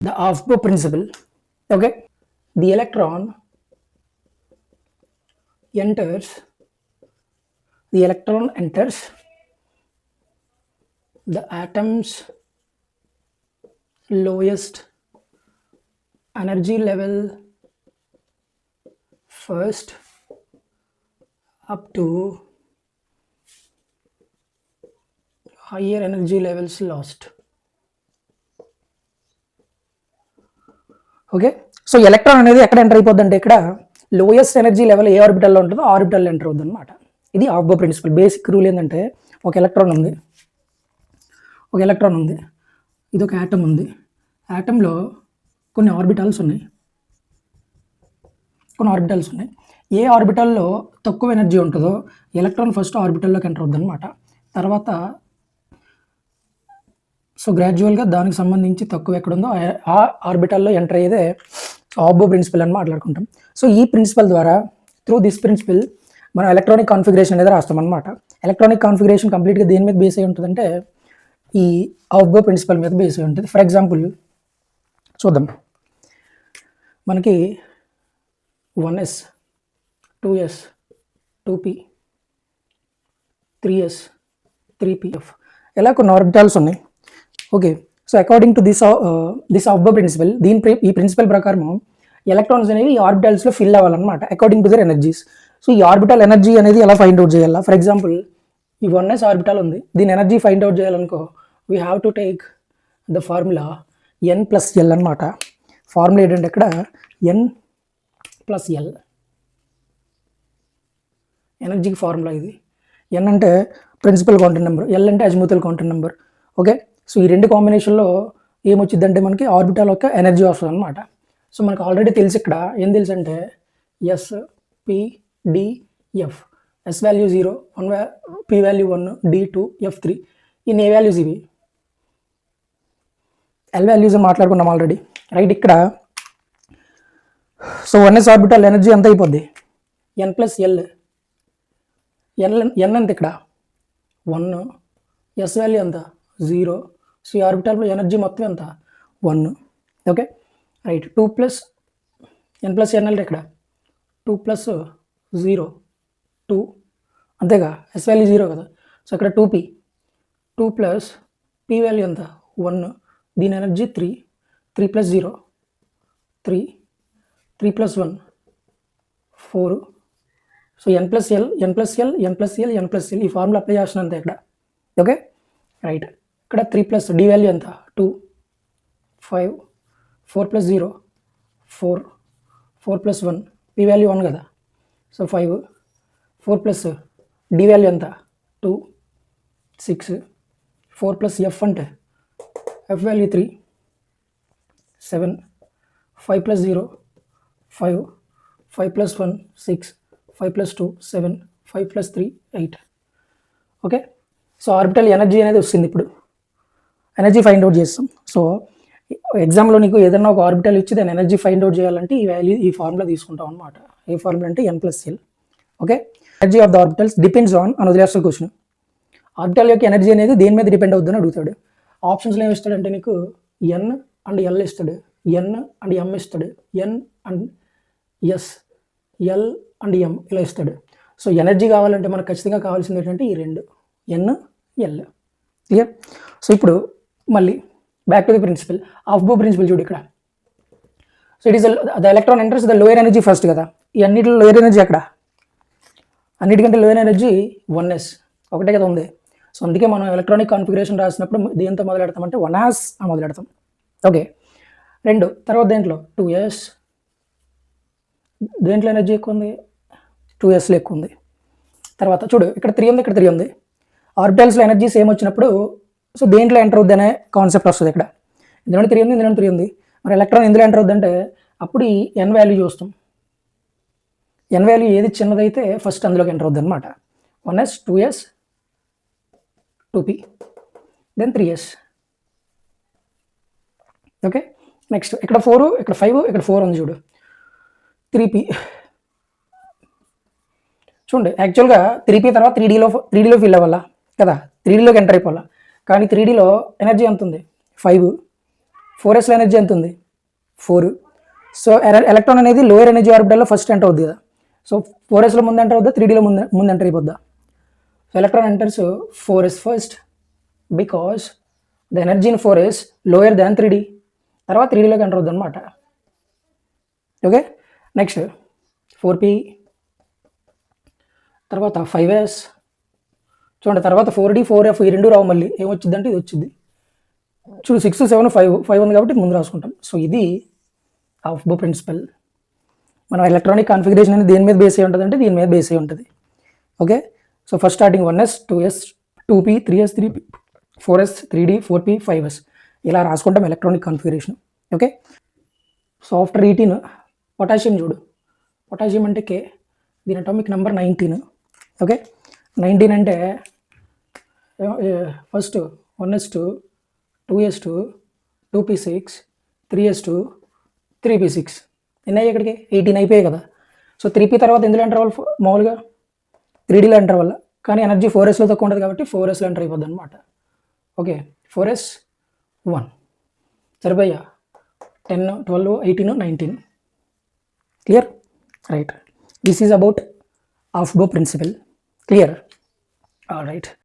the Aufbau principle. Okay, the electron enters the atom's lowest energy level first up to higher energy levels lost. Okay, so electron అనేది ఎక్కడ enter అయిపోద్ది అంటే ఇక్కడ lowest energy level ఏ ఆర్బిటల్లో ఉంటుందో ఆర్బిటల్లో enter అవుతుంది అనమాట. ఇది ఆఫ్బో ప్రిన్సిపల్. బేసిక్ రూల్ ఏంటంటే ఒక ఎలక్ట్రాన్ ఉంది, ఇది ఒక యాటమ్ ఉంది. యాటంలో కొన్ని ఆర్బిటల్స్ ఉన్నాయి. ఏ ఆర్బిటల్లో తక్కువ ఎనర్జీ ఉంటుందో ఎలక్ట్రాన్ ఫస్ట్ ఆర్బిటల్లోకి ఎంటర్ అవుద్ది అనమాట. తర్వాత సో గ్రాడ్యువల్గా దానికి సంబంధించి తక్కువ ఎక్కడుందో ఆ ఆర్బిటల్లో ఎంటర్ అయ్యేదే ఆఫ్బో ప్రిన్సిపల్ అని మాట్లాడుకుంటాం. సో ఈ ప్రిన్సిపల్ ద్వారా త్రూ దిస్ ప్రిన్సిపల్ మనం ఎలక్ట్రానిక్ కాన్ఫిగరేషన్ అనేది రాస్తాం అనమాట. ఎలక్ట్రానిక్ కాన్ఫిగరేషన్ కంప్లీట్గా దేని మీద బేస్ అయి ఉంటుందంటే ఈ ఆఫ్బో ప్రిన్సిపల్ మీద బేస్ అయి ఉంటుంది. ఫర్ ఎగ్జాంపుల్ చూద్దాం, మనకి 1s 2s 2p 3s 3pf ఇలా కొన్ని ఆర్బిటాల్స్ ఉన్నాయి. Okay, so according to this aufbau principle, ఈ ప్రిన్సిపల్ ప్రకారం ఎలక్ట్రాన్స్ అనేవి ఈ ఆర్బిటల్స్లో ఫిల్ అవ్వాలన్నమాట according to their energies. So ఈ ఆర్బిటల్ ఎనర్జీ అనేది ఎలా ఫైండ్ అవుట్ చేయాలా? ఫర్ ఎగ్జాంపుల్ ఈ 1s ఆర్బిటల్ ఉంది, దీని ఎనర్జీ ఫైండ్ అవుట్ చేయాలనుకో we have to take the formula n+l అనమాట. ఫార్ములా ఏంటంటే ఇక్కడ n+l ఎనర్జీకి ఫార్ములా ఇది. n అంటే ప్రిన్సిపల్ క్వాంటం నెంబర్, l అంటే azimuthal quantum number. Okay, so ఈ రెండు కాంబినేషన్లో ఏమొచ్చిందంటే మనకి ఆర్బిటల్ యొక్క ఎనర్జీ వస్తుంది అనమాట. సో మనకు ఆల్రెడీ తెలుసు, ఇక్కడ ఏం తెలుసు అంటే s p d f, s value 0, p value 1, d 2, f 3. ఇన్ని ఏ వాల్యూస్ ఇవి? l వాల్యూస్ మాట్లాడుకున్నాం ఆల్రెడీ, రైట్? ఇక్కడ సో 1s ఆర్బిటల్ ఎనర్జీ ఎంత అయిపోద్ది? n+l. n ఎంత ఇక్కడ 1, s వాల్యూ ఎంత 0. సో ఈ ఆర్బిటల్లో ఎనర్జీ మొత్తం ఎంత 1. Okay, right. 2 + n+n అంటే ఇక్కడ 2 + 0 2, అంతేగా? s వాల్యూ 0 కదా. సో ఇక్కడ 2p 2 + p వాల్యూ ఎంత 1, దీని ఎనర్జీ 3 + 0 3 + 1 4. సో n+l ఈ ఫార్ములా అప్లై చేస్తున్నాను అంతే ఇక్కడ. Okay, right. ఇక్కడ 3+ d వాల్యూ ఎంత 2 5 4 + 0 4 4 + 1 p వాల్యూ 1 కదా. సో 5 4 + d వాల్యూ ఎంత 2 6 4 + f అంటే f value 3 7 5 + 0 5 5 + 1 6 5 + 2 7 5 + 3 8. Okay, so orbital energy అనేది వస్తుంది. ఇప్పుడు ఎనర్జీ ఫైండ్ అవుట్ చేస్తాం. సో ఎగ్జామ్లో నీకు ఏదైనా ఒక ఆర్బిటల్ ఇచ్చి దాని ఎనర్జీ ఫైండ్ అవుట్ చేయాలంటే ఈ ఫార్ములా తీసుకుంటాం అనమాట. ఏ ఫార్ములా అంటే n+l. Okay, energy of the orbitals depends on అని వదిలేస్తారు క్వశ్చన్. ఆర్బిటల్ యొక్క ఎనర్జీ అనేది దేని మీద డిపెండ్ అవుతుందని అడుగుతాడు. ఆప్షన్స్లో ఏమి ఇస్తాడంటే నీకు n అండ్ l ఇస్తాడు, n అండ్ m ఇస్తాడు, n and s, l and m ఇలా ఇస్తాడు. సో ఎనర్జీ కావాలంటే మనకు ఖచ్చితంగా కావాల్సింది ఏంటంటే ఈ రెండు n l. క్లియర్? సో ఇప్పుడు మళ్ళీ back to the principle, aufbau principle చూడు ఇక్కడ. So it is the electron enters the lower energy first కదా. ఈ అన్నిటిలో లోయర్ ఎనర్జీ ఎక్కడ? అన్నిటికంటే లోయర్ ఎనర్జీ 1s ఒకటే కదా ఉంది. సో అందుకే మనం ఎలక్ట్రానిక్ కాన్ఫిగరేషన్ రాసినప్పుడు దేంతో మొదలెడతామంటే 1s అని మొదలెడతాం. ఓకే, రెండు తర్వాత దేంట్లో 2s, దేంట్లో ఎనర్జీ ఎక్కువ ఉంది 2sలో ఎక్కువ ఉంది. తర్వాత చూడు ఇక్కడ 3 ఉంది, ఇక్కడ 3 ఉంది. ఆర్బిటల్స్లో ఎనర్జీ సేమ్ వచ్చినప్పుడు సో దేంట్లో ఎంటర్ అవుద్ది అనే కాన్సెప్ట్ వస్తుంది ఇక్కడ. ఇందులో 3 ఉంది, ఇందులో 3 ఉంది. మరి ఎలక్ట్రాన్ ఎందులో ఎంటర్ అవుద్ది అంటే అప్పుడు ఈ n వాల్యూ చూస్తాం. n వాల్యూ ఏది చిన్నదైతే ఫస్ట్ అందులోకి ఎంటర్ అవుద్ది అనమాట. 1s 2s 2p then 3s. Okay, next ఇక్కడ 4, ఇక్కడ 5, ఇక్కడ 4 ఉంది చూడు 3p. చూడండి యాక్చువల్గా 3p తర్వాత 3Dలో ఫిల్ అవ్వాలా కదా, 3Dలోకి ఎంటర్ అయిపోవాలా. కానీ 3Dలో ఎనర్జీ ఎంత ఉంది 5 4sలో ఎనర్జీ ఎంత ఉంది 4. సో ఎలక్ట్రాన్ అనేది లోయర్ ఎనర్జీ ఆర్బిటల్లో ఫస్ట్ ఎంటర్ అవుద్ది కదా. సో 4sలో ముందు ఎంటర్ అవుద్దా 3Dలో ముందు ఎంటర్ అయిపోద్దా. So electron enters 4s first because the energy in 4s lower than 3D. తర్వాత 3Dలోకి ఎంటర్ అవుద్ది అనమాట. ఓకే, నెక్స్ట్ 4p, తర్వాత 5s చూడండి, తర్వాత 4D 4f ఈ రెండు రావు, మళ్ళీ ఏమొచ్చింది అంటే ఇది వచ్చింది చూడు 6 7 5 ఉంది కాబట్టి ముందు రాసుకుంటాం. సో ఇది ఆఫ్బో ప్రిన్సిపల్. మనం ఎలక్ట్రానిక్ కాన్ఫిగరేషన్ అనేది దేని మీద బేస్ అయి ఉంటుంది అంటే దీని మీద బేస్ అయి ఉంటుంది. Okay, so first starting 1s 2s 2p 3s 3p 4s 3d 4p 5s ఇలా రాసుకుంటాం electronic configuration. Okay, so after 18 potassium చూడు, పొటాషియం అంటే K, దీని అటామిక్ నెంబర్ 19. ఓకే, 19 అంటే first 1s2 2s2 2p6 3s2 3p6 ఎన్ని అయ్యాయి ఇక్కడికి 18 అయిపోయాయి కదా. సో 3p తర్వాత ఎందులో ఎంటర్ అవ్వాలి మామూలుగా 3Dలో ఎంటర్ అవ్వాలి, కానీ ఎనర్జీ 4sలో తక్కువ ఉంటుంది కాబట్టి 4sలో ఎంటర్ అయిపోద్ది అనమాట. ఓకే, 4s 1 సరిపోయా 10 12 18 19 clear right. This is about aufbau principle. Clear all right.